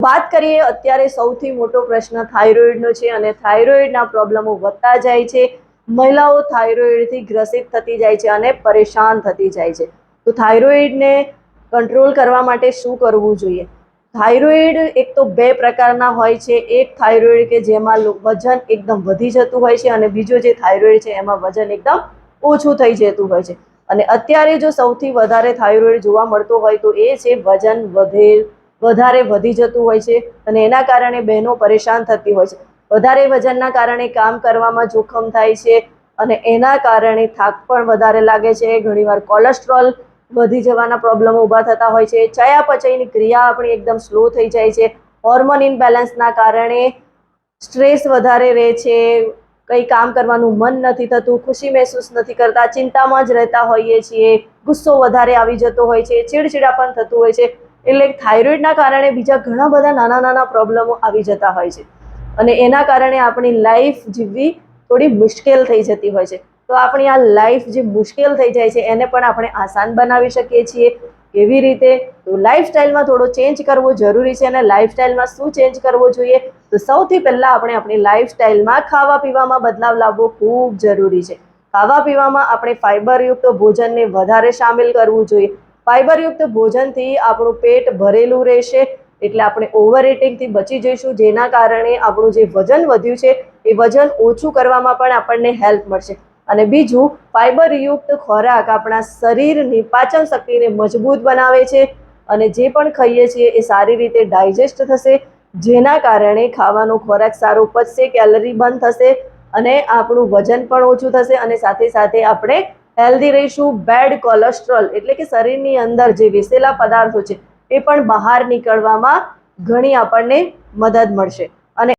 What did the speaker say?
વાત કરીએ અત્યારે સૌથી મોટો પ્રશ્ન થાઇરોઇડનો છે અને થાઇરોઇડના પ્રોબ્લેમો વધતા જાય છે. મહિલાઓ થાઇરોઇડથી ગ્રસિત થતી જાય છે અને પરેશાન થતી જાય છે. તો થાઇરોઇડને કંટ્રોલ કરવા માટે શું કરવું જોઈએ? થાઇરોઇડ એક તો બે પ્રકારના હોય છે. એક થાઇરોઇડ કે જેમાં વજન એકદમ વધી જતું હોય છે અને બીજો જે થાઇરોઇડ છે એમાં વજન એકદમ ઓછું થઈ જતું હોય છે. અને અત્યારે જો સૌથી વધારે થાઇરોઇડ જોવા મળતો હોય તો એ છે વજન વધારે વધી જતું હોય છે અને એના કારણે બહેનો પરેશાન થતી હોય છે. વધારે વજનના કારણે કામ કરવામાં જોખમ થાય છે અને એના કારણે થાક પણ વધારે લાગે છે. ઘણીવાર કોલેસ્ટ્રોલ વધી જવાના પ્રોબ્લેમો ઊભા થતા હોય છે. ચયાપચયની ક્રિયા આપણી એકદમ સ્લો થઈ જાય છે. હોર્મોન ઇમ્બેલેન્સના કારણે સ્ટ્રેસ વધારે રહે છે. કંઈ કામ કરવાનું મન નથી થતું, ખુશી મહેસૂસ નથી કરતા, ચિંતામાં જ રહેતા હોઈએ છીએ, ગુસ્સો વધારે આવી જતો હોય છે, ચીડચીડા પણ થતું હોય છે. એટલે થાઇરોઇડના કારણે બીજા ઘણા બધા નાના નાના પ્રોબ્લેમો આવી જતા હોય છે અને એના કારણે આપણી લાઈફ જીવવી થોડી મુશ્કેલ થઈ જતી હોય છે. તો આપણી આ લાઈફ જે મુશ્કેલ થઈ જાય છે એને પણ આપણે આસાન બનાવી શકીએ છીએ. કેવી રીતે? તો લાઈફસ્ટાઈલમાં થોડો ચેન્જ કરવો જરૂરી છે. અને લાઈફસ્ટાઈલમાં શું ચેન્જ કરવો જોઈએ? તો સૌથી પહેલાં આપણે આપણી લાઈફસ્ટાઈલમાં ખાવા પીવામાં બદલાવ લાવવો ખૂબ જરૂરી છે. ખાવા પીવામાં આપણે ફાઇબરયુક્ત ભોજનને વધારે સામેલ કરવું જોઈએ. ફાઇબરયુક્ત ભોજનથી આપણું પેટ ભરેલું રહેશે એટલે આપણે ઓવર ઇટિંગથી બચી જઈશું, જેના કારણે આપણું જે વજન વધ્યું છે એ વજન ઓછું કરવામાં પણ આપણને હેલ્પ મળશે. અને બીજું, ફાઇબરયુક્ત ખોરાક આપણા શરીરની પાચન શક્તિને મજબૂત બનાવે છે અને જે પણ ખાઈએ છીએ એ સારી રીતે ડાયજેસ્ટ થશે, જેના કારણે ખાવાનો ખોરાક સારો પચશે, કેલરી બંધ થશે અને આપણું વજન પણ ઓછું થશે અને સાથે સાથે આપણે હેલ્ધી રહીશું. બેડ કોલેસ્ટ્રોલ એટલે કે શરીરની અંદર જે વિસેલા પદાર્થો છે એ પણ બહાર નીકળવામાં ઘણી આપણને મદદ મળશે.